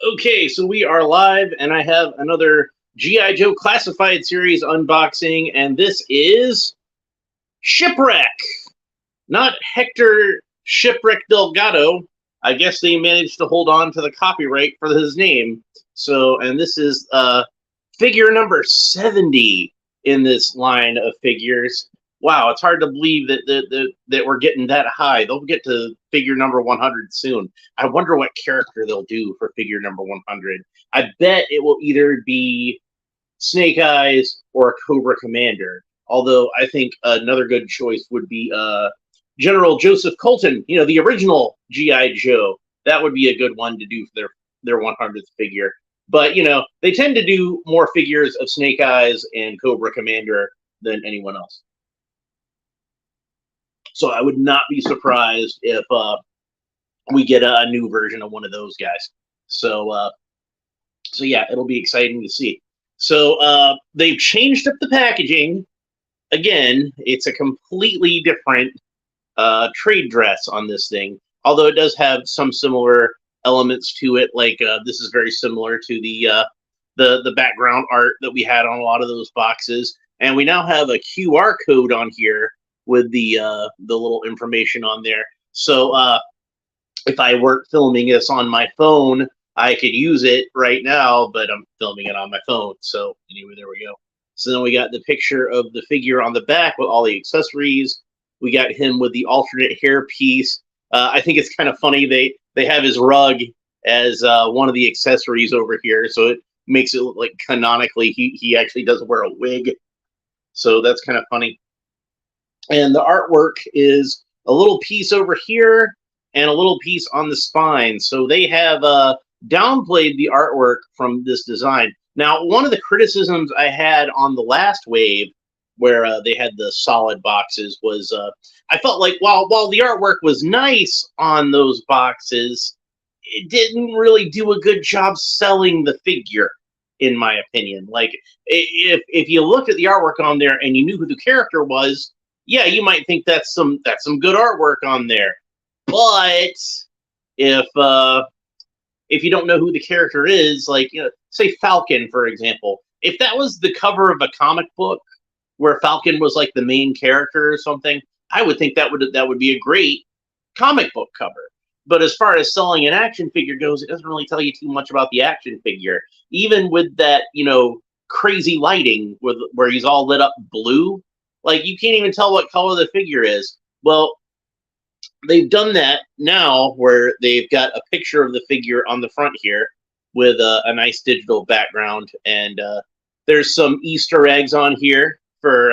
Okay, so we are live, and I have another G.I. Joe Classified Series unboxing, and this is Shipwreck. Not Hector Shipwreck Delgado. I guess they managed to hold on to the copyright for his name. So, and this is figure number 70 in this line of figures. Wow, it's hard to believe that we're getting that high. They'll get to figure number 100 soon. I wonder what character they'll do for figure number 100. I bet it will either be Snake Eyes or Cobra Commander. Although I think another good choice would be General Joseph Colton, the original G.I. Joe. That would be a good one to do for their 100th figure. But, they tend to do more figures of Snake Eyes and Cobra Commander than anyone else. So I would not be surprised if we get a new version of one of those guys. So yeah, it'll be exciting to see. So they've changed up the packaging. Again, it's a completely different trade dress on this thing, although it does have some similar elements to it. Like this is very similar to the background art that we had on a lot of those boxes, and we now have a QR code on here with the little information on there. So if I weren't filming this on my phone, I could use it right now, but I'm filming it on my phone. So anyway, there we go. So then we got the picture of the figure on the back with all the accessories. We got him with the alternate hair piece. I think it's kind of funny they have his rug as one of the accessories over here, so it makes it look like canonically he actually does wear a wig. So that's kind of funny. And the artwork is a little piece over here and a little piece on the spine. So they have downplayed the artwork from this design. Now, one of the criticisms I had on the last wave, where they had the solid boxes, was I felt like while the artwork was nice on those boxes, it didn't really do a good job selling the figure, in my opinion. Like, if you looked at the artwork on there and you knew who the character was, yeah, you might think that's some good artwork on there. But if you don't know who the character is, like, say Falcon, for example, if that was the cover of a comic book where Falcon was like the main character or something, I would think that would be a great comic book cover. But as far as selling an action figure goes, it doesn't really tell you too much about the action figure. Even with that, crazy lighting where he's all lit up blue, like you can't even tell what color the figure is. Well, they've done that now where they've got a picture of the figure on the front here with a nice digital background, and there's some Easter eggs on here for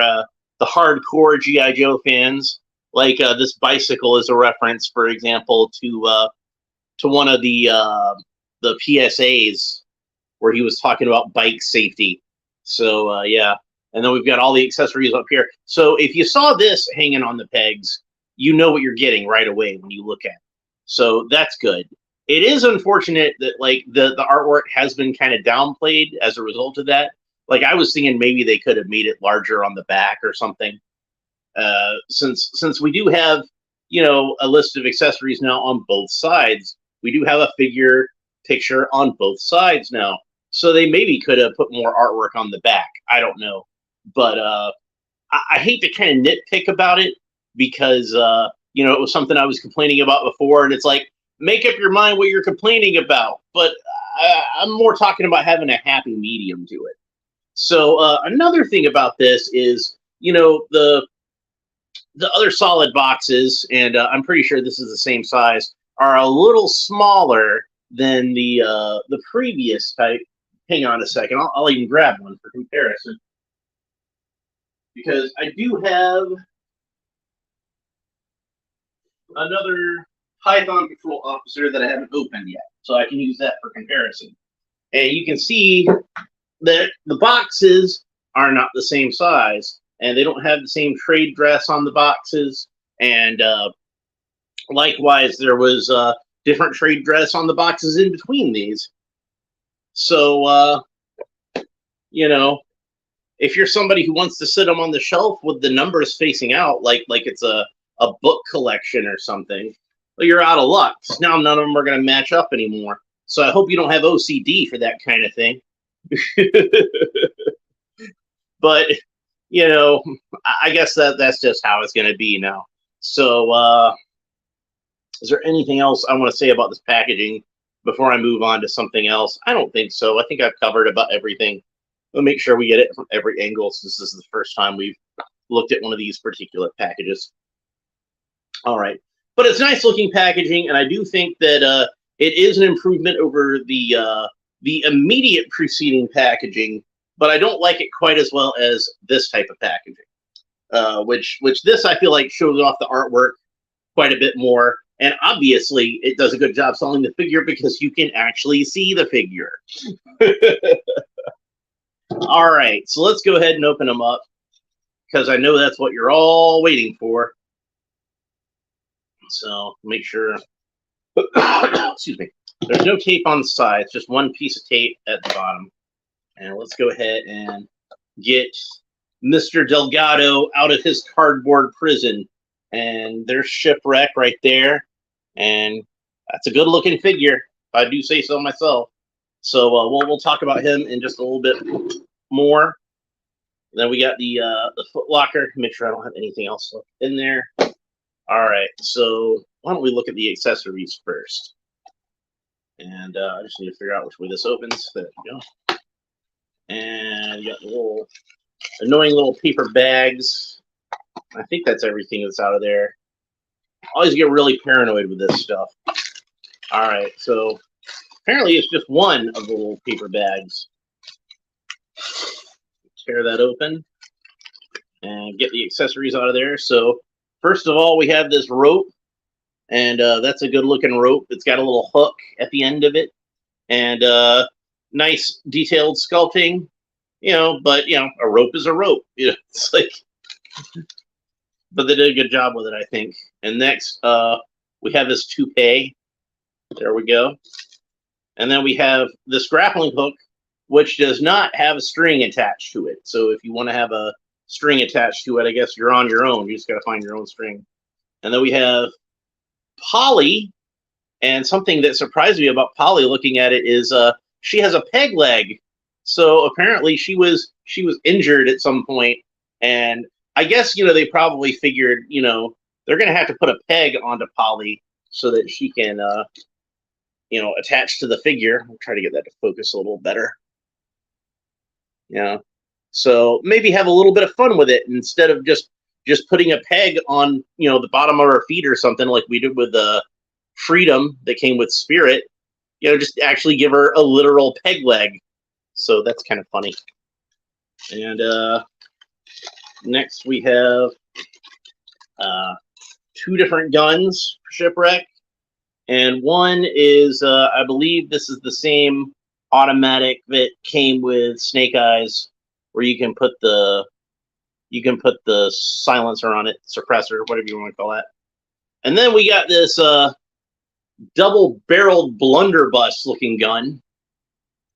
the hardcore G.I. Joe fans. Like this bicycle is a reference, for example, to one of the PSAs where he was talking about bike safety. So yeah, and then we've got all the accessories up here. So if you saw this hanging on the pegs, you know what you're getting right away when you look at it. So that's good. It is unfortunate that like the artwork has been kind of downplayed as a result of that. Like I was thinking maybe they could have made it larger on the back or something. Since we do have, a list of accessories now on both sides, we do have a figure picture on both sides now. So they maybe could have put more artwork on the back. I don't know. But I hate to kind of nitpick about it because, it was something I was complaining about before. And it's like, make up your mind what you're complaining about. But I'm more talking about having a happy medium to it. So another thing about this is, the other solid boxes, and I'm pretty sure this is the same size, are a little smaller than the previous type. Hang on a second. I'll even grab one for comparison. Because I do have another Python Patrol officer that I haven't opened yet. So I can use that for comparison. And you can see that the boxes are not the same size. And they don't have the same trade dress on the boxes. And likewise, there was different trade dress on the boxes in between these. So, if you're somebody who wants to sit them on the shelf with the numbers facing out, like it's a book collection or something, well, you're out of luck. Now none of them are going to match up anymore. So I hope you don't have OCD for that kind of thing. But I guess that's just how it's going to be now. So is there anything else I want to say about this packaging before I move on to something else? I don't think so. I think I've covered about everything. We'll make sure we get it from every angle, since this is the first time we've looked at one of these particular packages. All right. But it's nice looking packaging, and I do think that it is an improvement over the immediate preceding packaging, but I don't like it quite as well as this type of packaging, which this I feel like shows off the artwork quite a bit more. And obviously, it does a good job selling the figure because you can actually see the figure. All right, so let's go ahead and open them up, because I know that's what you're all waiting for. So make sure, excuse me, there's no tape on the sides, just one piece of tape at the bottom. And let's go ahead and get Mr. Delgado out of his cardboard prison. And there's Shipwreck right there. And that's a good looking figure, if I do say so myself. So we'll talk about him in just a little bit more. Then we got the Foot Locker. Make sure I don't have anything else in there. All right, so why don't we look at the accessories first? And I just need to figure out which way this opens. There we go. And you got the little annoying little paper bags. I think that's everything that's out of there. I always get really paranoid with this stuff. All right, so apparently it's just one of the little paper bags. Tear that open and get the accessories out of there. So first of all, we have this rope, and that's a good looking rope. It's got a little hook at the end of it, and nice detailed sculpting, but a rope is a rope. It's like, but they did a good job with it, I think. And next, we have this toupee. There we go. And then we have this grappling hook, which does not have a string attached to it. So if you want to have a string attached to it, I guess you're on your own. You just got to find your own string. And then we have Polly, and something that surprised me about Polly looking at it is she has a peg leg. So apparently she was injured at some point, and I guess they probably figured they're going to have to put a peg onto Polly so that she can attach to the figure. I'll try to get that to focus a little better. So maybe have a little bit of fun with it instead of just putting a peg on the bottom of her feet or something like we did with the Freedom that came with Spirit. Just actually give her a literal peg leg. So that's kind of funny. And next we have two different guns for Shipwreck, and one is I believe this is the same automatic that came with Snake Eyes, where you can put the silencer on it, suppressor, whatever you want to call that. And then we got this double-barreled blunderbuss looking gun,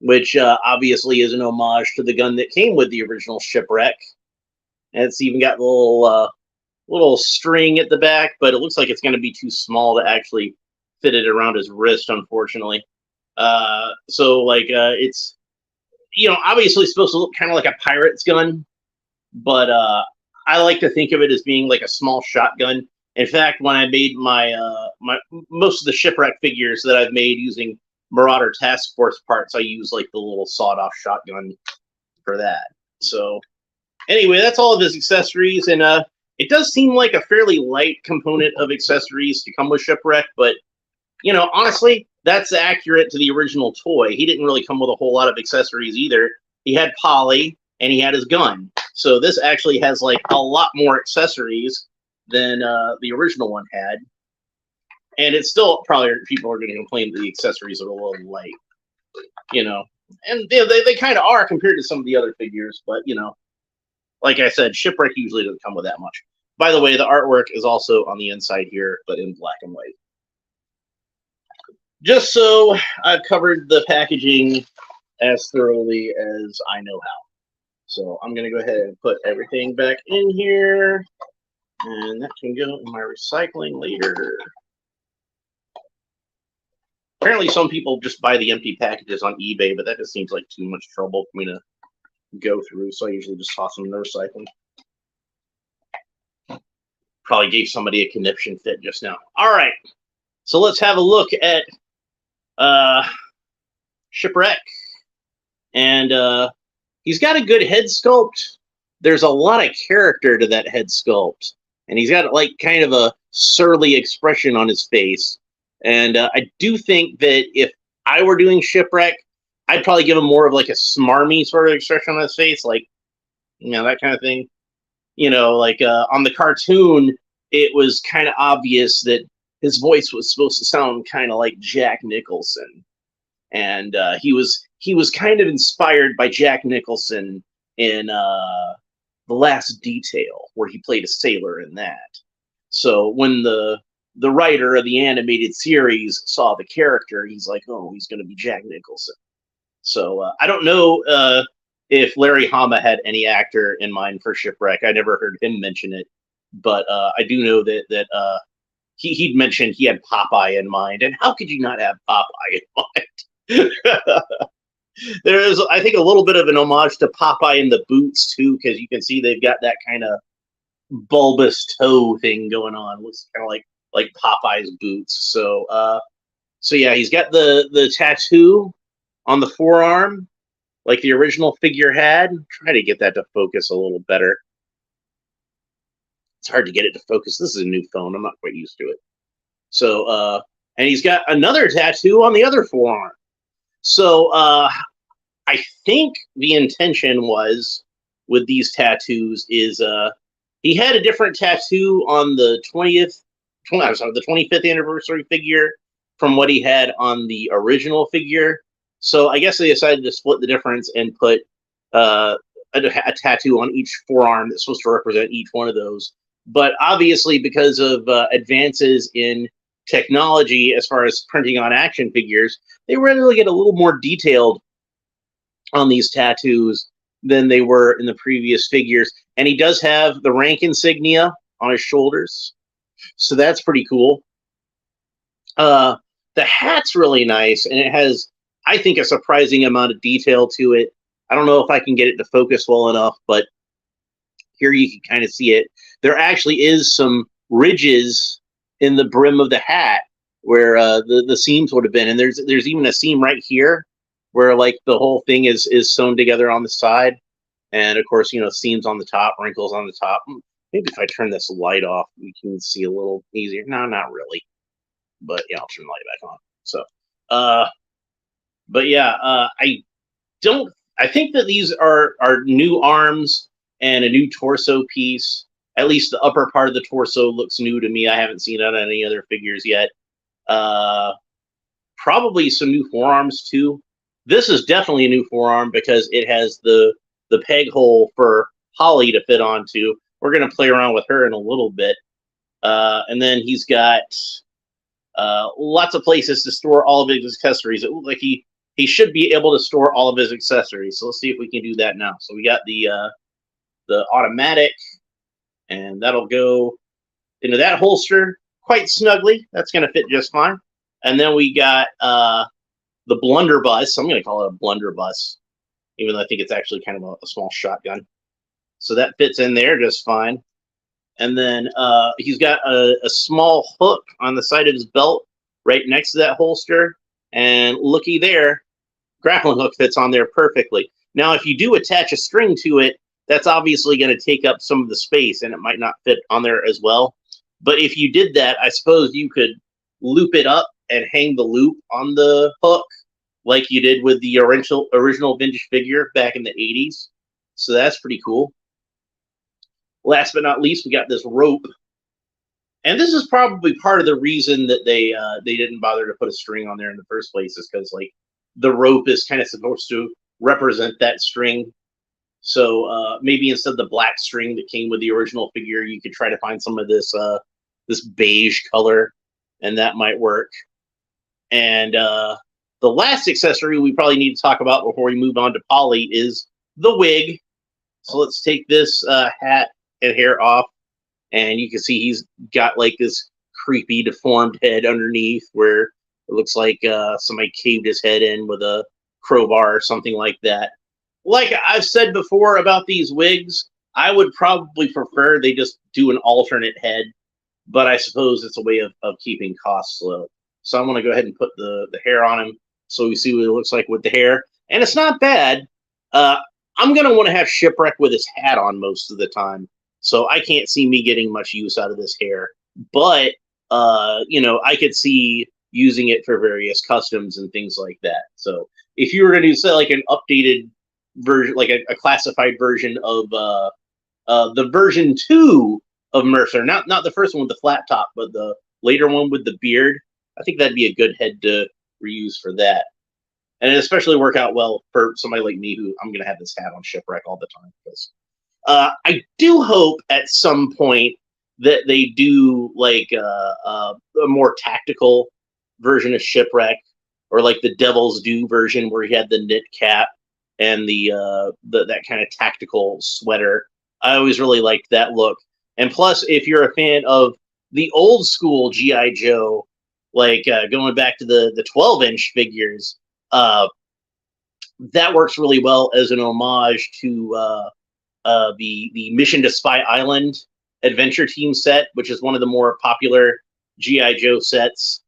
which obviously is an homage to the gun that came with the original Shipwreck. And it's even got the little string at the back, but it looks like it's going to be too small to actually fit it around his wrist, unfortunately. So it's obviously supposed to look kind of like a pirate's gun, but I like to think of it as being like a small shotgun. In fact, when I made my most of the Shipwreck figures that I've made using Marauder Task Force parts, I use like the little sawed-off shotgun for that. So anyway, that's all of his accessories, and it does seem like a fairly light component of accessories to come with Shipwreck, but honestly, that's accurate to the original toy. He didn't really come with a whole lot of accessories either. He had Polly, and he had his gun. So this actually has like a lot more accessories than the original one had. And it's still probably, people are going to complain that the accessories are a little light, And they kind of are compared to some of the other figures, but like I said, Shipwreck usually doesn't come with that much. By the way, the artwork is also on the inside here, but in black and white. Just so I've covered the packaging as thoroughly as I know how. So I'm going to go ahead and put everything back in here, and that can go in my recycling later. Apparently, some people just buy the empty packages on eBay, but that just seems like too much trouble for me to go through. So I usually just toss them in the recycling. Probably gave somebody a conniption fit just now. All right, so let's have a look at Shipwreck, and he's got a good head sculpt. There's a lot of character to that head sculpt, and he's got like kind of a surly expression on his face. And I do think that if I were doing Shipwreck, I'd probably give him more of like a smarmy sort of expression on his face, like, you know, that kind of thing. You know, like on the cartoon, it was kind of obvious that his voice was supposed to sound kind of like Jack Nicholson, and he was kind of inspired by Jack Nicholson in The Last Detail, where he played a sailor in that. So when the writer of the animated series saw the character, he's like, oh, he's going to be Jack Nicholson. So I don't know if Larry Hama had any actor in mind for Shipwreck. I never heard him mention it, but I do know that he'd mentioned he had Popeye in mind. And how could you not have Popeye in mind? There is, I think, a little bit of an homage to Popeye in the boots too, because you can see they've got that kind of bulbous toe thing going on. Looks kind of like Popeye's boots. So yeah, he's got the tattoo on the forearm, like the original figure had. Try to get that to focus a little better. It's hard to get it to focus. This is a new phone. I'm not quite used to it. So, and he's got another tattoo on the other forearm. So, I think the intention was with these tattoos is he had a different tattoo on the 25th anniversary figure from what he had on the original figure. So I guess they decided to split the difference and put a tattoo on each forearm that's supposed to represent each one of those. But obviously, because of advances in technology as far as printing on action figures, they were able to get a little more detailed on these tattoos than they were in the previous figures. And he does have the rank insignia on his shoulders, so that's pretty cool. The hat's really nice, and it has, I think, a surprising amount of detail to it. I don't know if I can get it to focus well enough, but here you can kind of see it. There actually is some ridges in the brim of the hat where the seams would have been, and there's even a seam right here where like the whole thing is sewn together on the side, and of course, you know, seams on the top, wrinkles on the top. Maybe if I turn this light off, we can see a little easier. No, not really, but yeah, I'll turn the light back on. So, but yeah, I think that these are new arms and a new torso piece. At least the upper part of the torso looks new to me. I haven't seen it on any other figures yet. Probably some new forearms too. This is definitely a new forearm because it has the peg hole for Holly to fit onto. We're going to play around with her in a little bit. And then he's got lots of places to store all of his accessories. It looks like he should be able to store all of his accessories. So let's see if we can do that now. So we got the automatic, and that'll go into that holster quite snugly. That's going to fit just fine. And then we got the blunderbuss. I'm going to call it a blunderbuss, even though I think it's actually kind of a small shotgun. So that fits in there just fine. And then he's got a small hook on the side of his belt right next to that holster. And looky there, grappling hook fits on there perfectly. Now, if you do attach a string to it, that's obviously going to take up some of the space, and it might not fit on there as well. But if you did that, I suppose you could loop it up and hang the loop on the hook like you did with the original vintage figure back in the 80s. So that's pretty cool. Last but not least, we got this rope. And this is probably part of the reason that they didn't bother to put a string on there in the first place, is because like the rope is kind of supposed to represent that string. So maybe instead of the black string that came with the original figure, you could try to find some of this this beige color, and that might work. And the last accessory we probably need to talk about before we move on to Polly is the wig. So let's take this hat and hair off, and you can see he's got like this creepy deformed head underneath where It looks like somebody caved his head in with a crowbar or something like that. Like I've said before about these wigs, I would probably prefer they just do an alternate head, but I suppose it's a way of keeping costs low. So I'm going to go ahead and put the hair on him so we see what it looks like with the hair. And it's not bad. I'm going to want to have Shipwreck with his hat on most of the time. So I can't see me getting much use out of this hair. But, I could see using it for various customs and things like that. So if you were going to say like an updated version, like a classified version of the version 2 of Mercer, not the first one with the flat top, but the later one with the beard, I think that'd be a good head to reuse for that. And it especially work out well for somebody like me who I'm going to have this hat on Shipwreck all the time. Because I do hope at some point that they do like a more tactical version of Shipwreck, or like the Devil's Due version where he had the knit cap and the that kind of tactical sweater. I always really liked that look. And plus, if you're a fan of the old school GI Joe, like going back to the 12-inch figures, that works really well as an homage to the Mission to Spy Island Adventure Team set, which is one of the more popular GI Joe sets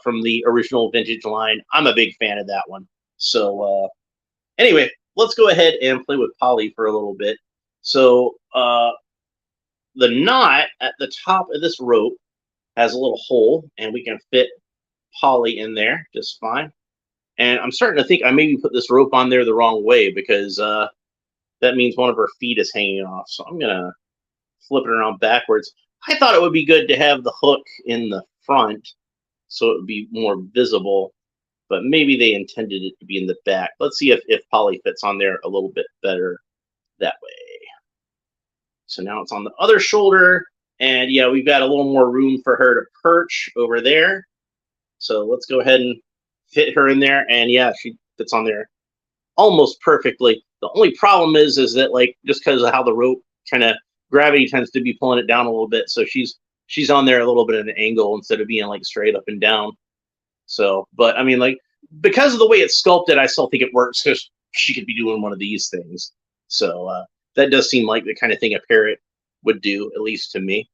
from the original vintage line. I'm a big fan of that one. So anyway, let's go ahead and play with Polly for a little bit. So the knot at the top of this rope has a little hole, and we can fit Polly in there just fine. And I'm starting to think I maybe put this rope on there the wrong way, because that means one of her feet is hanging off. So I'm going to flip it around backwards. I thought it would be good to have the hook in the front so it would be more visible, but maybe they intended it to be in the back. Let's see if Polly fits on there a little bit better that way. So now it's on the other shoulder, and yeah, we've got a little more room for her to perch over there. So let's go ahead and fit her in there, and yeah, she fits on there almost perfectly. The only problem is that, like, just because of how the rope kind of gravity tends to be pulling it down a little bit, so she's on there a little bit at an angle instead of being like straight up and down. So, but I mean, like, because of the way it's sculpted, I still think it works because she could be doing one of these things. So that does seem like the kind of thing a parrot would do, at least to me.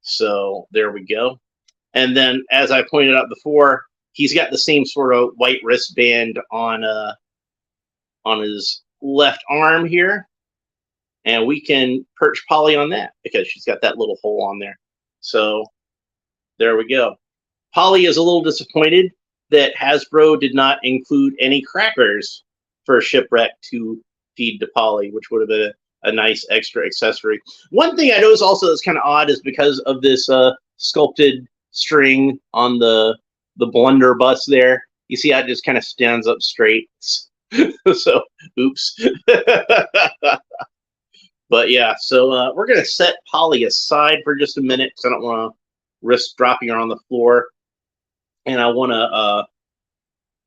So there we go. And then, as I pointed out before, he's got the same sort of white wristband on his left arm here, and we can perch Polly on that because she's got that little hole on there. So there we go. Polly is a little disappointed that Hasbro did not include any crackers for Shipwreck to feed to Polly, which would have been a nice extra accessory. One thing I noticed also that's kind of odd is because of this sculpted string on the blunderbuss there. You see how it just kind of stands up straight. So, oops. But yeah, so we're going to set Polly aside for just a minute because I don't want to risk dropping her on the floor. And I want to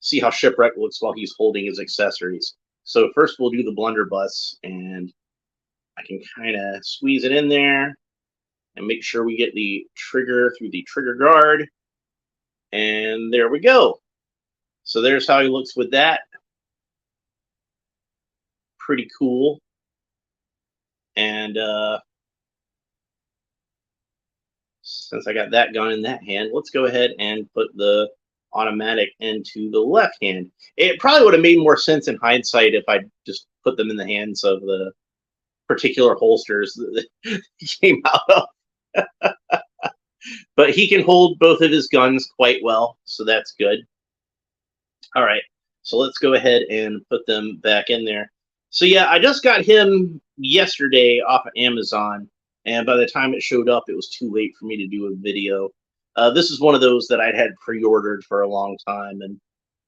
see how Shipwreck looks while he's holding his accessories. So first we'll do the blunderbuss, and I can kind of squeeze it in there and make sure we get the trigger through the trigger guard. And there we go. So there's how he looks with that. Pretty cool. And since I got that gun in that hand, let's go ahead and put the automatic into the left hand. It probably would have made more sense in hindsight if I just put them in the hands of the particular holsters that he came out of. But he can hold both of his guns quite well, so that's good. All right, so let's go ahead and put them back in there. So yeah, I just got him yesterday off of Amazon, and by the time it showed up, it was too late for me to do a video. This is one of those that I'd had pre-ordered for a long time, and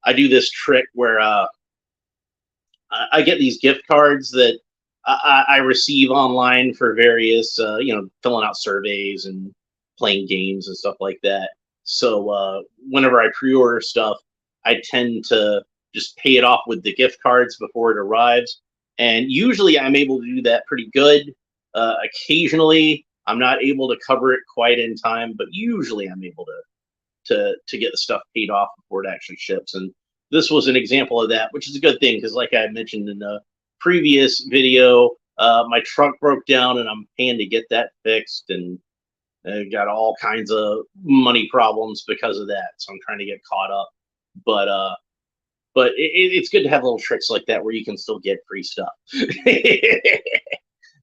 I do this trick where I get these gift cards that I receive online for various, filling out surveys and playing games and stuff like that. So whenever I pre-order stuff, I tend to just pay it off with the gift cards before it arrives. And usually I'm able to do that pretty good. Occasionally I'm not able to cover it quite in time, but usually I'm able to get the stuff paid off before it actually ships. And this was an example of that, which is a good thing because, like I mentioned in the previous video, my truck broke down and I'm paying to get that fixed, and I got all kinds of money problems because of that. So I'm trying to get caught up. But it's good to have little tricks like that where you can still get free stuff.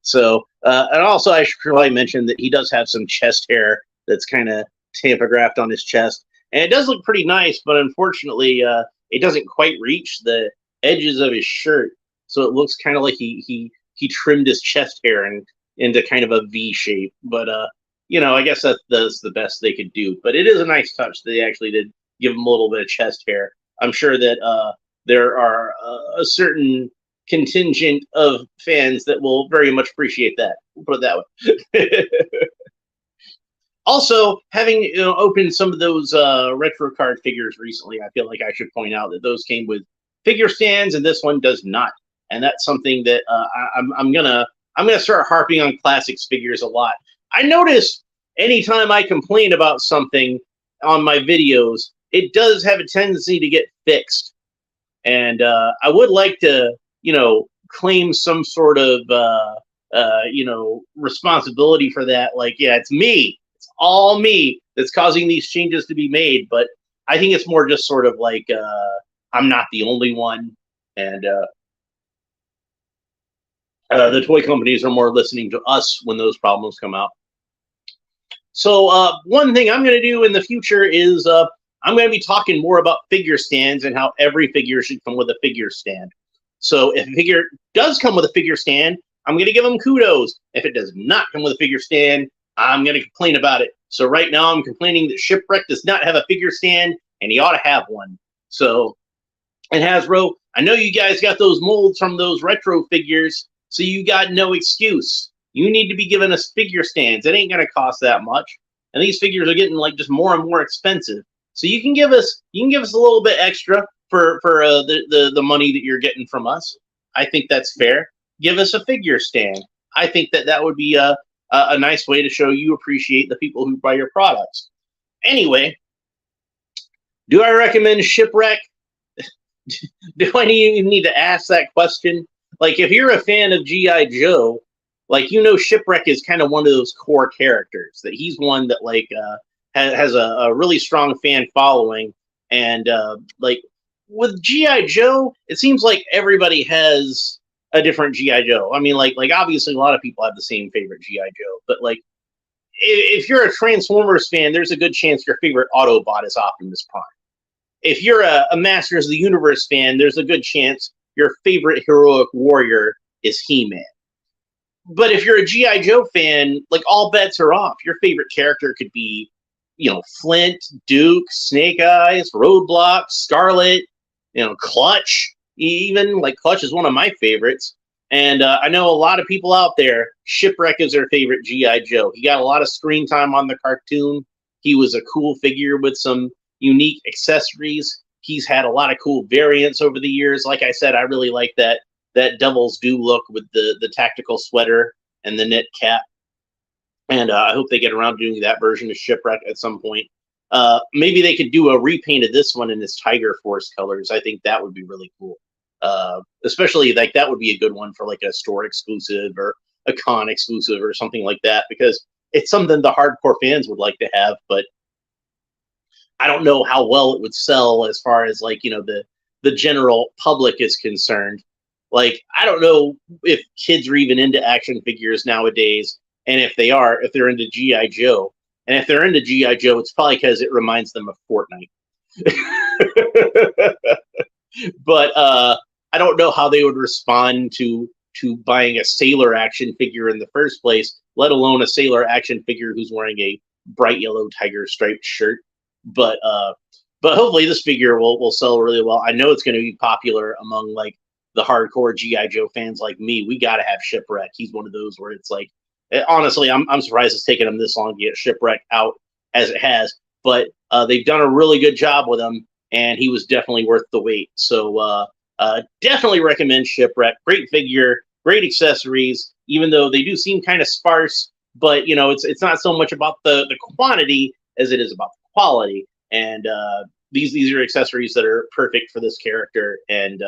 So, and also I should probably mention that he does have some chest hair that's kind of tampographed on his chest, and it does look pretty nice, but unfortunately, it doesn't quite reach the edges of his shirt, so it looks kind of like he trimmed his chest hair into kind of a V shape. But you know, I guess that's the best they could do. But it is a nice touch that they actually did give him a little bit of chest hair. I'm sure that there are a certain contingent of fans that will very much appreciate that. We'll put it that way. Also, having opened some of those retro card figures recently, I feel like I should point out that those came with figure stands, and this one does not. And that's something that I'm gonna start harping on classics figures a lot. I notice anytime I complain about something on my videos, it does have a tendency to get fixed. And I would like to, claim some sort of, responsibility for that. Like, yeah, it's me. It's all me that's causing these changes to be made. But I think it's more just sort of like I'm not the only one. And the toy companies are more listening to us when those problems come out. So one thing I'm going to do in the future is I'm going to be talking more about figure stands and how every figure should come with a figure stand. So if a figure does come with a figure stand, I'm going to give them kudos. If it does not come with a figure stand, I'm going to complain about it. So right now I'm complaining that Shipwreck does not have a figure stand, and he ought to have one. So, and Hasbro, I know you guys got those molds from those retro figures, so you got no excuse. You need to be giving us figure stands. It ain't going to cost that much. And these figures are getting like just more and more expensive. So you can give us a little bit extra for the money that you're getting from us. I think that's fair. Give us a figure stand. I think that would be a nice way to show you appreciate the people who buy your products. Anyway, do I recommend Shipwreck? Do I even need to ask that question? Like, if you're a fan of G.I. Joe, like, Shipwreck is kind of one of those core characters, that he's one that like has a really strong fan following. And like with G.I. Joe, it seems like everybody has a different G.I. Joe. I mean, like obviously a lot of people have the same favorite G.I. Joe, but like if you're a Transformers fan, there's a good chance your favorite Autobot is Optimus Prime. If you're a Masters of the Universe fan, there's a good chance your favorite heroic warrior is He-Man. But if you're a G.I. Joe fan, like, all bets are off. Your favorite character could be, Flint, Duke, Snake Eyes, Roadblock, Scarlet, Clutch. Even, like, Clutch is one of my favorites. And I know a lot of people out there, Shipwreck is their favorite G.I. Joe. He got a lot of screen time on the cartoon. He was a cool figure with some unique accessories. He's had a lot of cool variants over the years. Like I said, I really like that Devil's Due look with the tactical sweater and the knit cap. And I hope they get around to doing that version of Shipwreck at some point. Maybe they could do a repaint of this one in its Tiger Force colors. I think that would be really cool. Especially, like, that would be a good one for like a store exclusive or a con exclusive or something like that, because it's something the hardcore fans would like to have, but I don't know how well it would sell as far as like, the general public is concerned. Like, I don't know if kids are even into action figures nowadays, and if they're into G.I. Joe. And if they're into G.I. Joe, it's probably because it reminds them of Fortnite. But I don't know how they would respond to buying a Sailor action figure in the first place, let alone a Sailor action figure who's wearing a bright yellow tiger striped shirt. But hopefully this figure will sell really well. I know it's going to be popular among like the hardcore G.I. Joe fans like me. We got to have Shipwreck. He's one of those where it's like, honestly, I'm surprised it's taken them this long to get Shipwreck out as it has. But they've done a really good job with him, and he was definitely worth the wait. So definitely recommend Shipwreck. Great figure, great accessories, even though they do seem kind of sparse. But, it's not so much about the quantity as it is about the quality. and these are accessories that are perfect for this character. And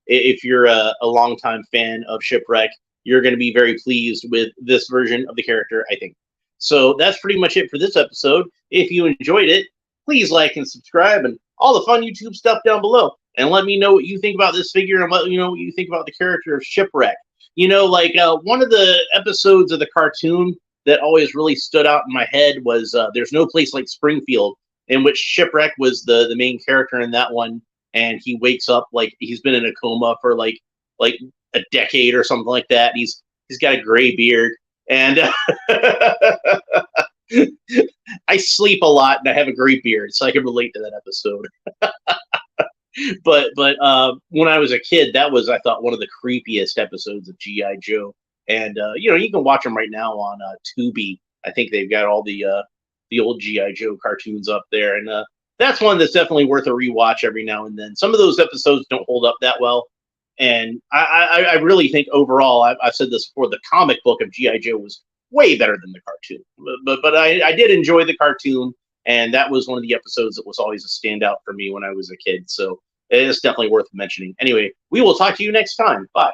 if you're a longtime fan of Shipwreck, you're going to be very pleased with this version of the character, I think. So that's pretty much it for this episode. If you enjoyed it, please like and subscribe and all the fun YouTube stuff down below. And let me know what you think about this figure and let me know what you think about the character of Shipwreck. You know, like one of the episodes of the cartoon that always really stood out in my head was There's No Place Like Springfield, in which Shipwreck was the main character in that one. And he wakes up like he's been in a coma for like a decade or something like that. He's got a gray beard, and I sleep a lot and I have a gray beard, so I can relate to that episode. but when I was a kid, that was, I thought, one of the creepiest episodes of G.I. Joe. And you know, you can watch them right now on Tubi. I think they've got all the old G.I. Joe cartoons up there, and that's one that's definitely worth a rewatch every now and then. Some of those episodes don't hold up that well, and I really think overall, I've said this before, the comic book of G.I. Joe was way better than the cartoon. But I did enjoy the cartoon, and that was one of the episodes that was always a standout for me when I was a kid. So it is definitely worth mentioning. Anyway, we will talk to you next time. Bye.